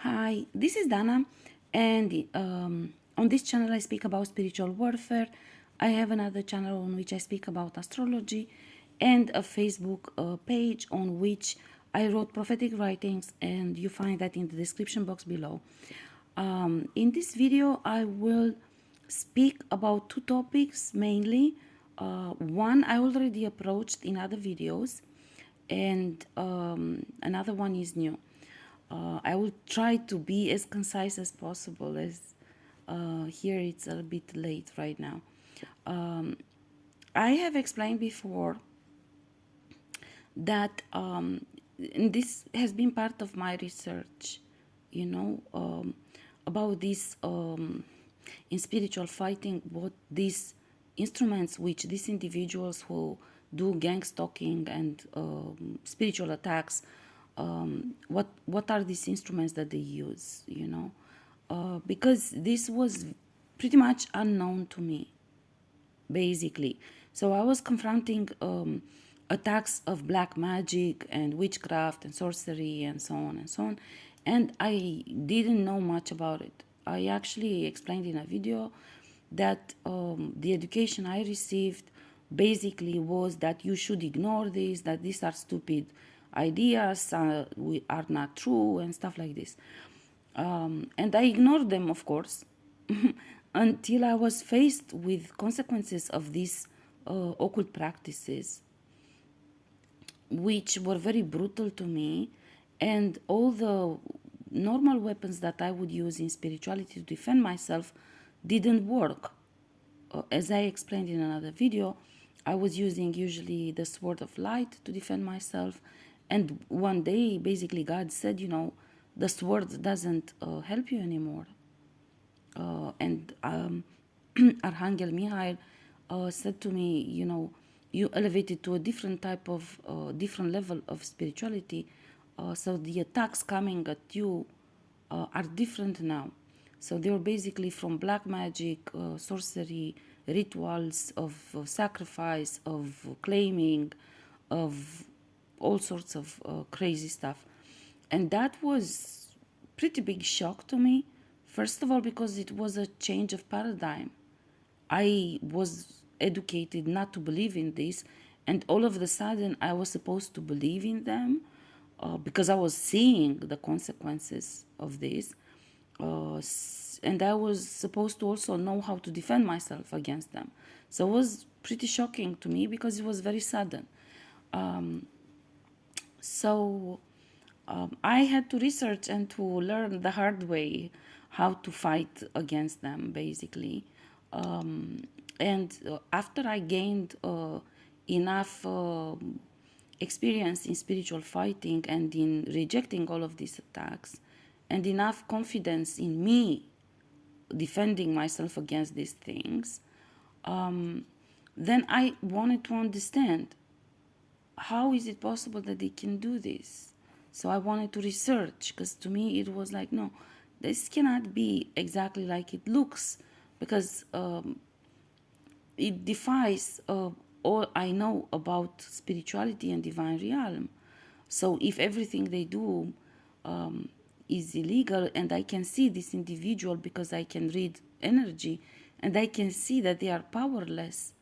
Hi, this is Dana, and on this channel I speak about spiritual warfare. I have another channel on which I speak about astrology, and a Facebook page on which I wrote prophetic writings, and you find that in the description box below. In this video, I will speak about two topics mainly. One I already approached in other videos, and another one is new. I will try to be as concise as possible, as here it's a bit late right now. I have explained before that this has been part of my research, you know, about this in spiritual fighting, what these instruments which these individuals who do gang stalking and spiritual attacks, what are these instruments that they use, you know, because this was pretty much unknown to me basically. So I was confronting attacks of black magic and witchcraft and sorcery and so on and so on, and I didn't know much about it. I actually explained in a video that the education I received basically was that you should ignore this, that these are stupid ideas, we are not true, and stuff like this. And I ignored them, of course, until I was faced with consequences of these occult practices, which were very brutal to me, and all the normal weapons that I would use in spirituality to defend myself didn't work. As I explained in another video, I was using usually the sword of light to defend myself, and one day basically God said, you know, the sword doesn't help you anymore. And Archangel Mihail said to me, you know, you elevated to a different type of, different level of spirituality. So the attacks coming at you are different now. So they were basically from black magic, sorcery, rituals of sacrifice, of claiming, of all sorts of crazy stuff. And that was pretty big shock to me. First of all, because it was a change of paradigm. I was educated not to believe in this, and all of a sudden I was supposed to believe in them because I was seeing the consequences of this. And I was supposed to also know how to defend myself against them. So it was pretty shocking to me because it was very sudden. So I had to research and to learn the hard way how to fight against them, basically. And after I gained enough experience in spiritual fighting and in rejecting all of these attacks, and enough confidence in me defending myself against these things, then I wanted to understand how is it possible that they can do this. So I wanted to research, because to me it was like, no, this cannot be exactly like it looks, because it defies all I know about spirituality and divine realm. So if everything they do is illegal, and I can see this individual because I can read energy, and I can see that they are powerless,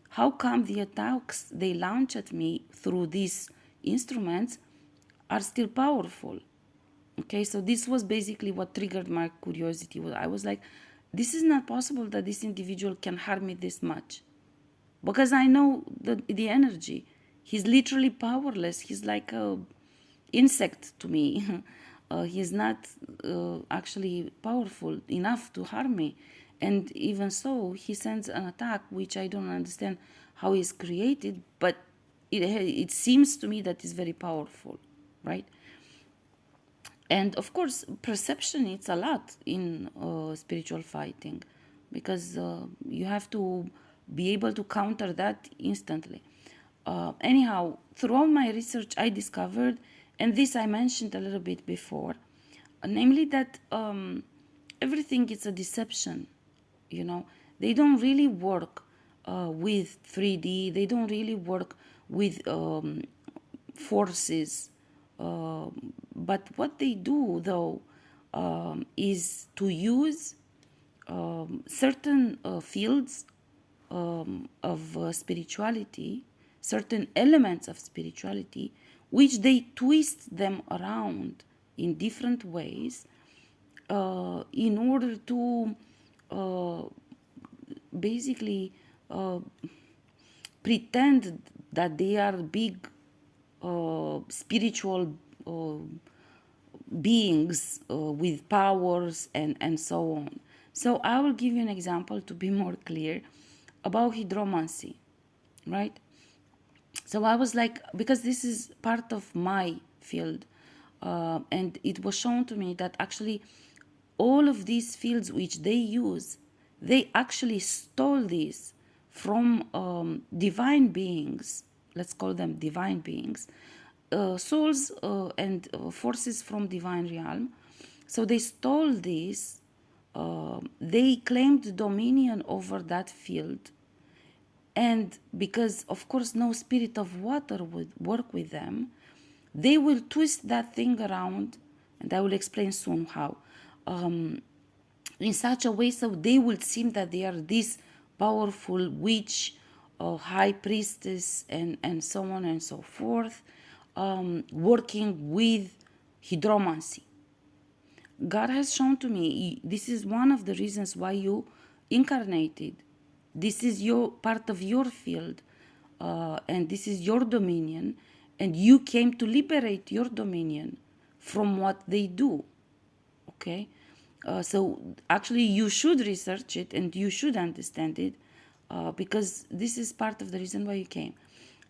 how come the attacks they launch at me through these instruments are still powerful? Okay, so this was basically what triggered my curiosity. I was like, this is not possible that this individual can harm me this much, because I know the energy. He's literally powerless. He's like a insect to me. He's not actually powerful enough to harm me, and even so, he sends an attack which I don't understand how he's created, but it seems to me that it's very powerful, right? And of course, perception, it's a lot in spiritual fighting, because you have to be able to counter that instantly. Anyhow, throughout my research, I discovered, and this I mentioned a little bit before, namely that everything is a deception. You know, they don't really work with 3D. They don't really work with forces. But what they do, though, is to use certain fields of spirituality, certain elements of spirituality, which they twist them around in different ways in order to uh, basically pretend that they are big spiritual beings with powers and so on. So I will give you an example to be more clear about hydromancy, right? So I was like, because this is part of my field, and it was shown to me that actually all of these fields which they use, they actually stole this from divine beings. Let's call them divine beings, souls and forces from divine realm. So they stole this. They claimed dominion over that field, and because of course no spirit of water would work with them, they will twist that thing around, and I will explain soon how, in such a way so they will seem that they are this powerful witch or high priestess and so on and so forth, working with hydromancy. God has shown to me this is one of the reasons why you incarnated. This is your part of your field, and this is your dominion, and you came to liberate your dominion from what they do. Okay, so actually you should research it and you should understand it, because this is part of the reason why you came.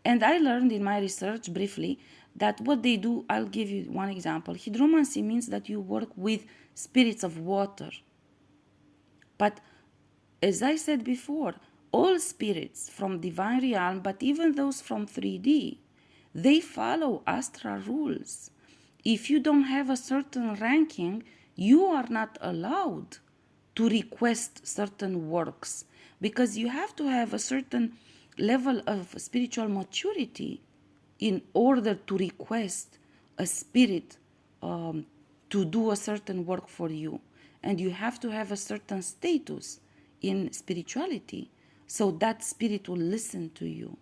And I learned in my research briefly that what they do, I'll give you one example. Hydromancy means that you work with spirits of water. But as I said before, all spirits from divine realm, but even those from 3D, they follow astral rules. If you don't have a certain ranking, you are not allowed to request certain works, because you have to have a certain level of spiritual maturity in order to request a spirit to do a certain work for you. And you have to have a certain status in spirituality so that spirit will listen to you,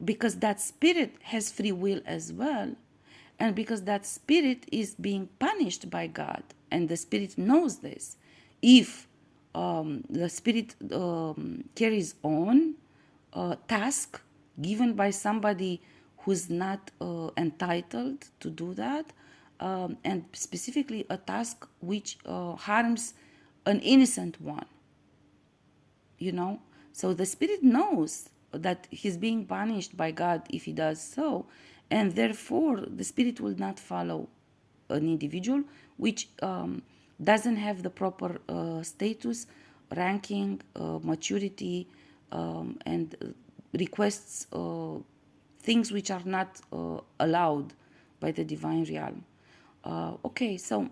because that spirit has free will as well, and because that spirit is being punished by God, and the spirit knows this. If the spirit carries on a task given by somebody who's not entitled to do that, and specifically a task which harms an innocent one, you know, so the spirit knows that he's being punished by God if he does so, and therefore the spirit will not follow an individual which doesn't have the proper status, ranking, maturity, and requests things which are not allowed by the divine realm. Okay, so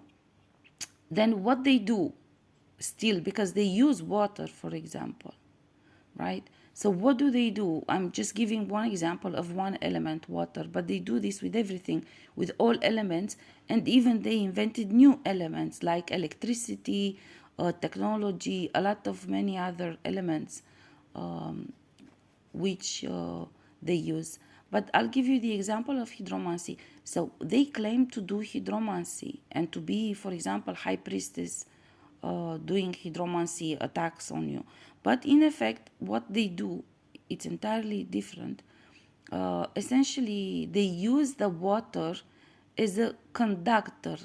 then what they do still, because they use water, for example, right? So what do? I'm just giving one example of one element, water, but they do this with everything, with all elements, and even they invented new elements like electricity, technology, a lot of many other elements which they use. But I'll give you the example of hydromancy. So they claim to do hydromancy and to be, for example, high priestess doing hydromancy attacks on you. But in effect, what they do, it's entirely different. Essentially, they use the water as a conductor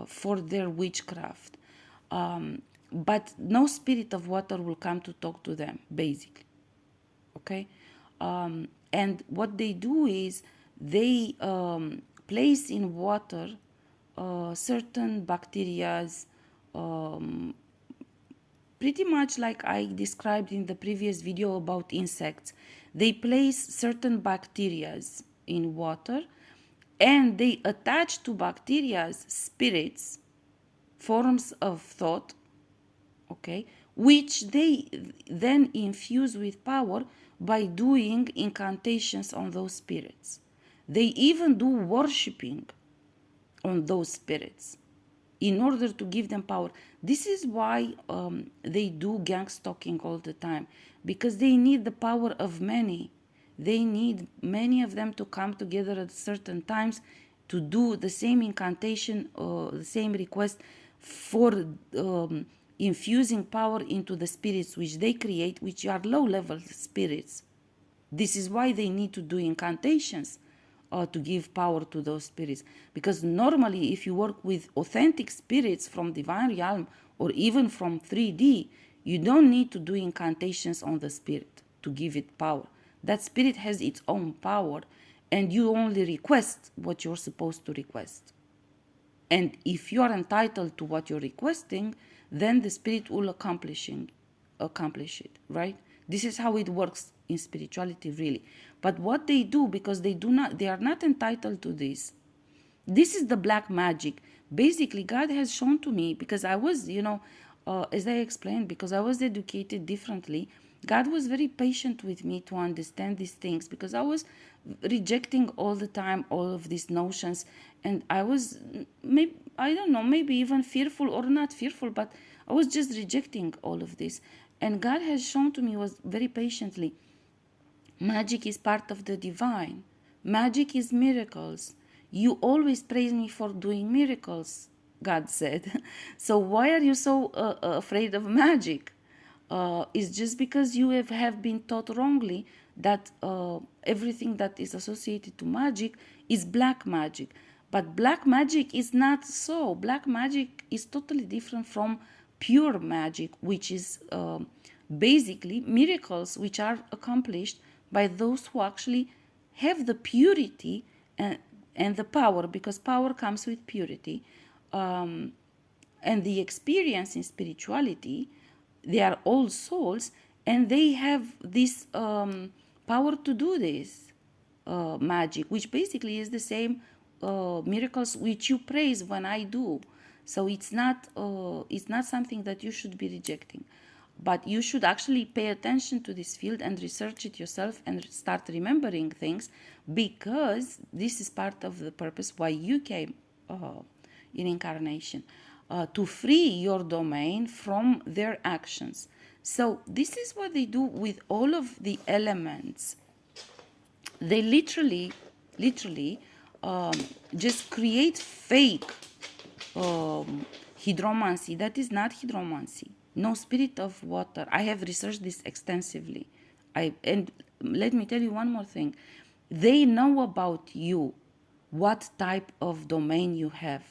for their witchcraft. But no spirit of water will come to talk to them, basically. Okay, and what they do is they place in water certain bacterias, pretty much like I described in the previous video about insects. They place certain bacterias in water, and they attach to bacterias spirits, forms of thought, okay, which they then infuse with power by doing incantations on those spirits. They even do worshipping on those spirits. in order to give them power. This is why they do gang stalking all the time, because they need the power of many. They need many of them to come together at certain times to do the same incantation or the same request for infusing power into the spirits which they create, which are low-level spirits. This is why they need to do incantations to give power to those spirits. Because normally, if you work with authentic spirits from divine realm or even from 3D, you don't need to do incantations on the spirit to give it power. That spirit has its own power, and you only request what you're supposed to request. And if you are entitled to what you're requesting, then the spirit will accomplish it, right? This is how it works in spirituality, really. But what they do, because they are not entitled to this. This is the black magic. Basically, God has shown to me, because I was, as I explained, because I was educated differently, God was very patient with me to understand these things, because I was rejecting all the time all of these notions, and I was, maybe, I don't know, maybe even fearful or not fearful, but I was just rejecting all of this. And God has shown to me, was very patiently, magic is part of the divine. Magic is miracles. You always praise me for doing miracles, God said. So why are you so afraid of magic? It's just because you have been taught wrongly that everything that is associated to magic is black magic. But black magic is not so. Black magic is totally different from pure magic, which is basically miracles which are accomplished by those who actually have the purity and the power, because power comes with purity, and the experience in spirituality. They are all souls, and they have this power to do this magic, which basically is the same miracles which you praise when I do. So it's not something that you should be rejecting, but you should actually pay attention to this field and research it yourself and start remembering things, because this is part of the purpose why you came in incarnation, to free your domain from their actions. So this is what they do with all of the elements. They literally just create fake hydromancy that is not hydromancy. No spirit of water. I have researched this extensively. And let me tell you one more thing. They know about you, what type of domain you have.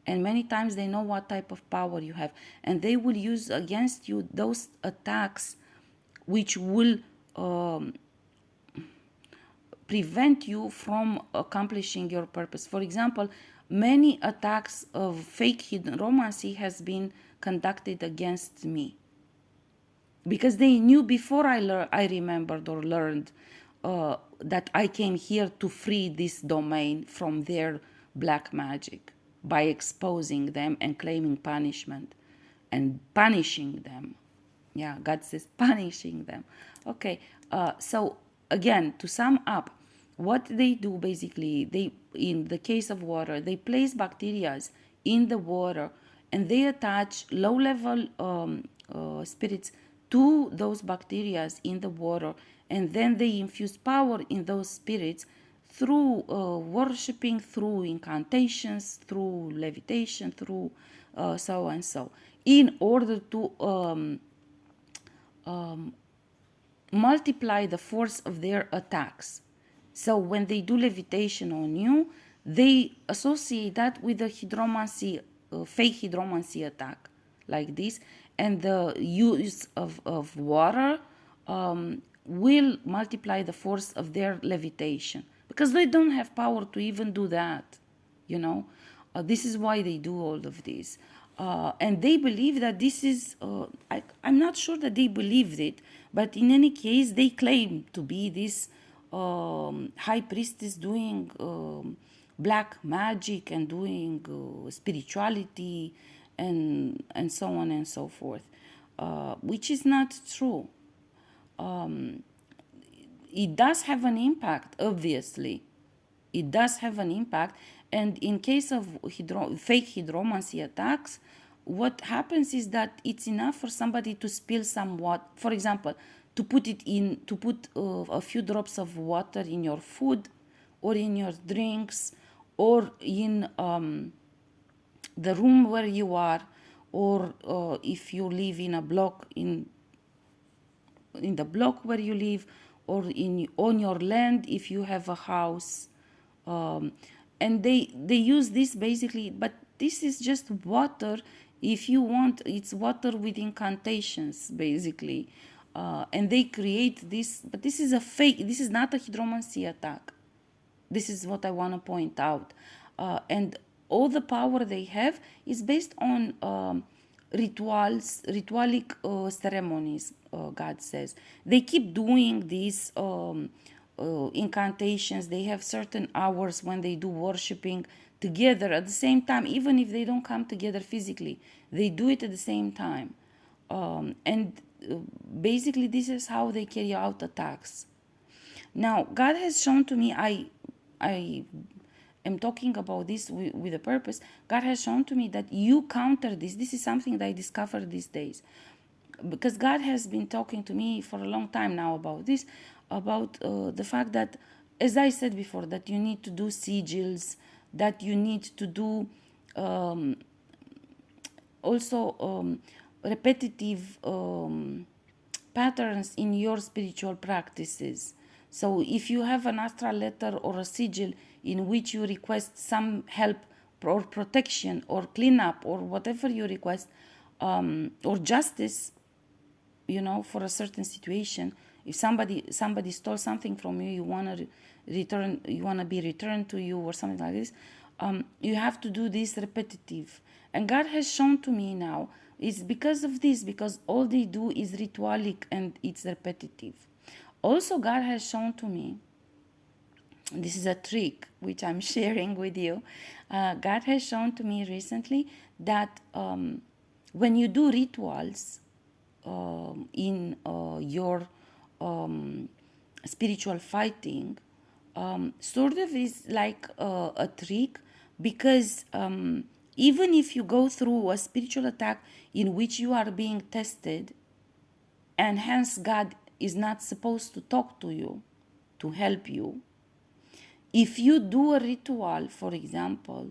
And many times they know what type of power you have. And they will use against you those attacks which will prevent you from accomplishing your purpose. For example, many attacks of fake hydromancy has been conducted against me, because they knew before I remembered or learned that I came here to free this domain from their black magic by exposing them and claiming punishment and punishing them. Yeah, God says punishing them. Okay, so again, to sum up, what they do basically, they, in the case of water, they place bacteria in the water, and they attach low-level spirits to those bacteria in the water, and then they infuse power in those spirits through worshipping, through incantations, through levitation, through so and so, in order to multiply the force of their attacks. So when they do levitation on you, they associate that with the hydromancy, fake hydromancy attack, like this, and the use of water will multiply the force of their levitation, because they don't have power to even do that, this is why they do all of this. And they believe that this is, I'm not sure that they believed it, but in any case, they claim to be this high priestess doing black magic and doing spirituality and so on and so forth, which is not true. It does have an impact, obviously. It does have an impact, And in case of fake hydromancy attacks, what happens is that it's enough for somebody to spill some water. For example, to put a few drops of water in your food, or in your drinks, or in the room where you are, or if you live in a block, in the block where you live, or on your land if you have a house. um, and they use this basically, but this is just water. If you want, it's water with incantations basically. And they create this, but this is a fake, this is not a hydromancy attack. This is what I want to point out. And all the power they have is based on ritualic ceremonies, God says. They keep doing these incantations. They have certain hours when they do worshiping together at the same time, even if they don't come together physically. They do it at the same time. And basically, this is how they carry out attacks. Now, God has shown to me, I am talking about this with a purpose. God has shown to me that you counter this. This is something that I discovered these days, because God has been talking to me for a long time now about this, about the fact that, as I said before, that you need to do sigils, that you need to do also repetitive patterns in your spiritual practices. So if you have an astral letter or a sigil in which you request some help or protection or cleanup or whatever you request, or justice, for a certain situation, if somebody stole something from you, you want to return, you want to be returned to you or something like this, you have to do this repetitive. And God has shown to me now, it's because of this, because all they do is ritualic and it's repetitive. Also, God has shown to me, this is a trick which I'm sharing with you. God has shown to me recently that when you do rituals in your spiritual fighting, sort of is like a trick, because even if you go through a spiritual attack in which you are being tested, and hence God is not supposed to talk to you to help you, if you do a ritual, for example,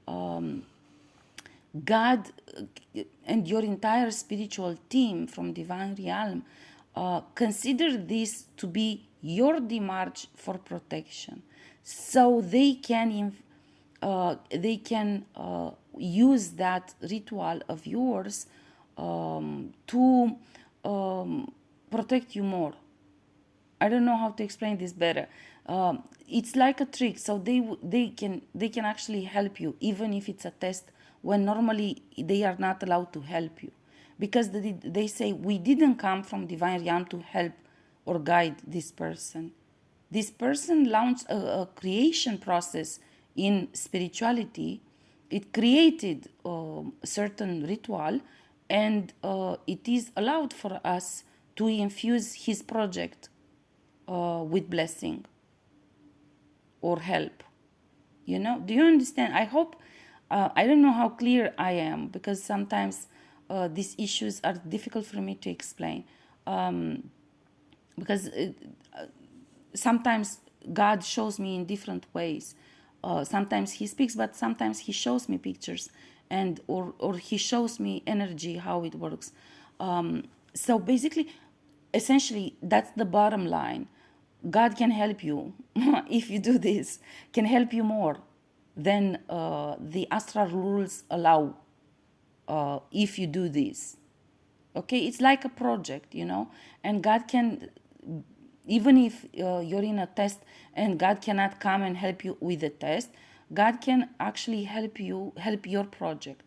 God and your entire spiritual team from Divine Realm consider this to be your demarche for protection, so they can use that ritual of yours to protect you more. I don't know how to explain this better. It's like a trick, so they can actually help you, even if it's a test, when normally they are not allowed to help you, because they say, we didn't come from Divine Realm to help or guide this person. This person launched a creation process in spirituality. It created a certain ritual, and it is allowed for us to infuse his project with blessing or help. Do you understand? I hope, I don't know how clear I am, because sometimes these issues are difficult for me to explain, because sometimes God shows me in different ways. Sometimes he speaks, but sometimes he shows me pictures, and or he shows me energy, how it works. So basically, essentially, that's the bottom line. God can help you if you do this, can help you more than the astral rules allow, if you do this. Okay, it's like a project, and God can, even if you're in a test and God cannot come and help you with the test, God can actually help your project,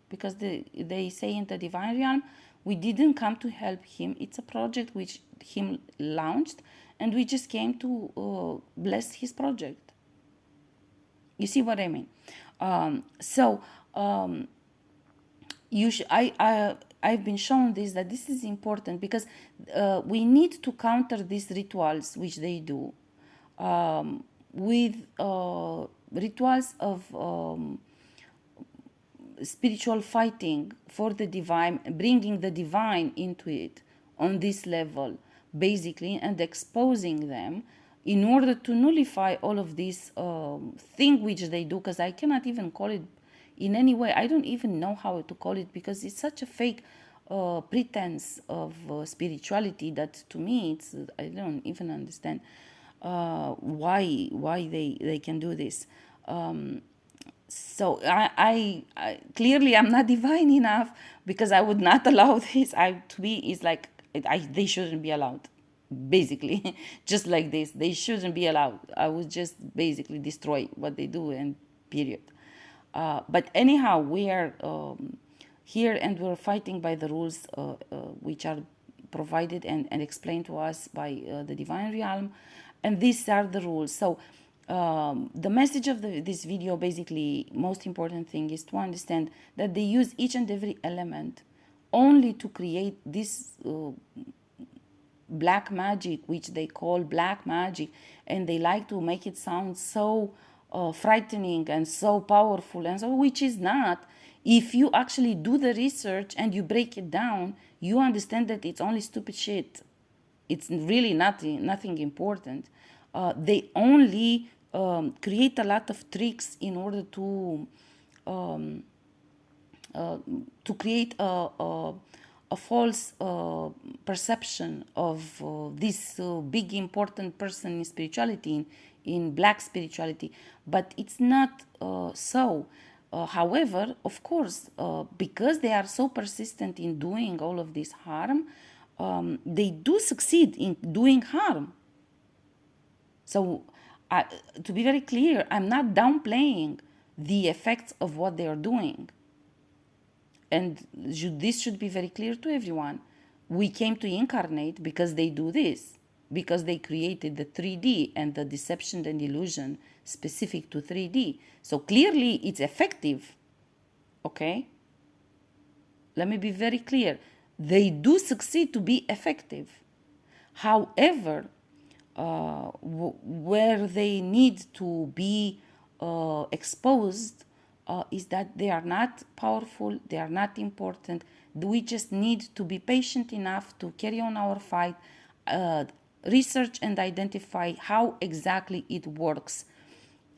because they say in the Divine Realm, we didn't come to help him. It's a project which him launched, and we just came to bless his project. You see what I mean? I've been shown this, that this is important, because we need to counter these rituals which they do with rituals of spiritual fighting for the divine, bringing the divine into it on this level, basically, and exposing them in order to nullify all of this thing which they do, because I cannot even call it in any way. I don't even know how to call it, because it's such a fake pretense of spirituality that to me it's, I don't even understand why they can do this. So I clearly I'm not divine enough, because I would not allow this. To be is like they shouldn't be allowed, basically. Just like this, they shouldn't be allowed. I would just basically destroy what they do, and period. But anyhow, we are here, and we're fighting by the rules which are provided and explained to us by the divine realm, and these are the rules. So the message of this video, basically, most important thing is to understand that they use each and every element only to create this black magic, which they call black magic, and they like to make it sound so frightening and so powerful, and so, which is not. If you actually do the research and you break it down, you understand that it's only stupid shit. It's really nothing important. They only create a lot of tricks in order to create a false perception of this big important person in spirituality, in black spirituality. But it's not so. However, of course, because they are so persistent in doing all of this harm, they do succeed in doing harm. So, to be very clear, I'm not downplaying the effects of what they are doing. And this should be very clear to everyone. We came to incarnate because they do this, because they created the 3D and the deception and illusion specific to 3D. So clearly it's effective, okay? Let me be very clear. They do succeed to be effective. However, where they need to be exposed is that they are not powerful, they are not important. We just need to be patient enough to carry on our fight, research and identify how exactly it works,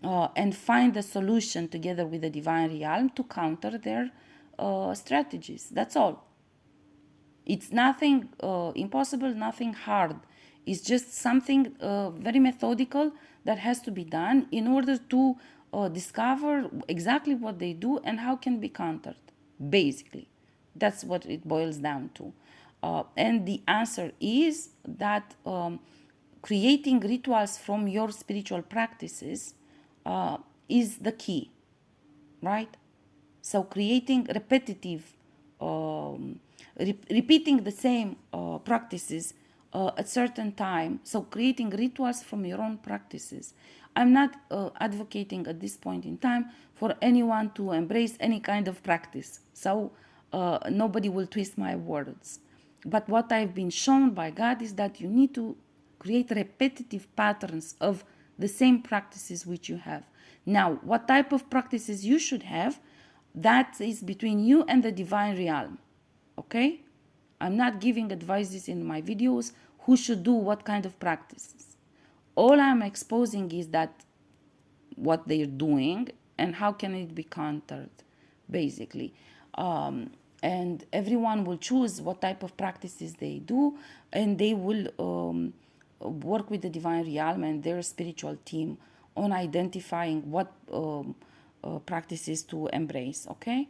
and find a solution together with the divine realm to counter their strategies. That's all. It's nothing impossible, nothing hard. It's just something very methodical that has to be done in order to discover exactly what they do and how can be countered, basically. That's what it boils down to. And the answer is that creating rituals from your spiritual practices is the key, right? So creating repetitive, repeating the same practices at certain time. So creating rituals from your own practices. I'm not advocating at this point in time for anyone to embrace any kind of practice. So nobody will twist my words. But what I've been shown by God is that you need to create repetitive patterns of the same practices which you have. Now, what type of practices you should have, that is between you and the divine realm. Okay? I'm not giving advices in my videos who should do what kind of practices. All I'm exposing is that what they're doing and how can it be countered, basically. And everyone will choose what type of practices they do, and they will work with the divine realm and their spiritual team on identifying what practices to embrace. Okay,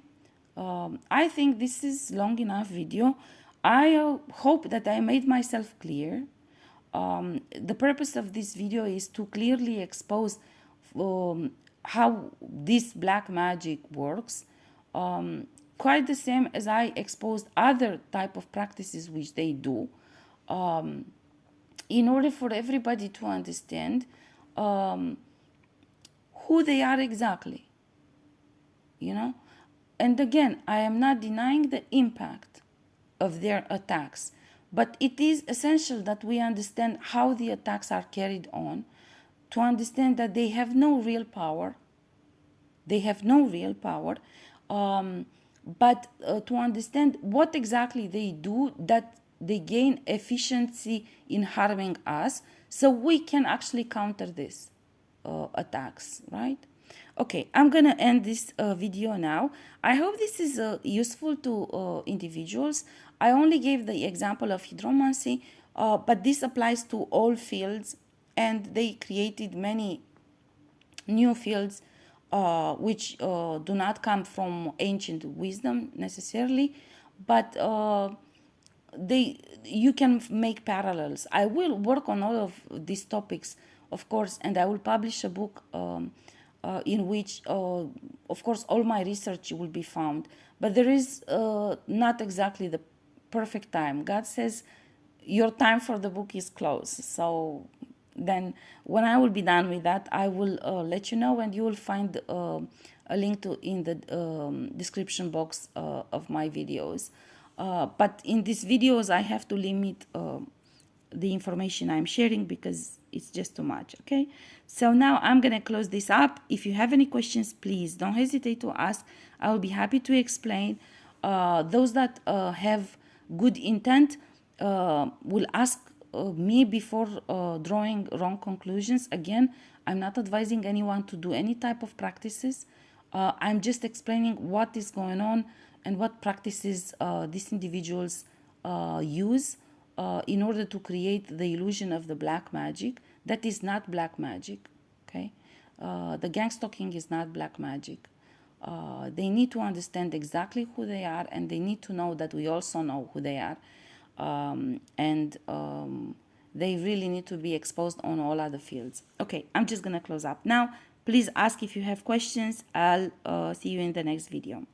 I think this is long enough video. I hope that I made myself clear. The purpose of this video is to clearly expose how this black magic works, quite the same as I exposed other type of practices which they do, in order for everybody to understand who they are exactly, you know. And again, I am not denying the impact of their attacks, but it is essential that we understand how the attacks are carried on, to understand that they have no real power, They have no real power. But to understand what exactly they do, that they gain efficiency in harming us, so we can actually counter this attacks, right? Okay, I'm gonna end this video now. I hope this is useful to individuals. I only gave the example of hydromancy, but this applies to all fields, and they created many new fields which do not come from ancient wisdom necessarily, but they you can make parallels. I will work on all of these topics, of course, and I will publish a book in which, of course, all my research will be found. But there is not exactly the perfect time. God says your time for the book is close. So then when I will be done with that, I will let you know, and you will find a link to in the description box of my videos. But in these videos, I have to limit the information I'm sharing because it's just too much. Okay, so now I'm gonna close this up. If you have any questions, please don't hesitate to ask. I will be happy to explain. Those that have good intent will ask me before drawing wrong conclusions. Again, I'm not advising anyone to do any type of practices. I'm just explaining what is going on and what practices these individuals use in order to create the illusion of the black magic. That is not black magic, okay? The gang stalking is not black magic. They need to understand exactly who they are, and they need to know that we also know who they are. And they really need to be exposed on all other fields. Okay, I'm just gonna close up now. Please ask if you have questions. I'll see you in the next video.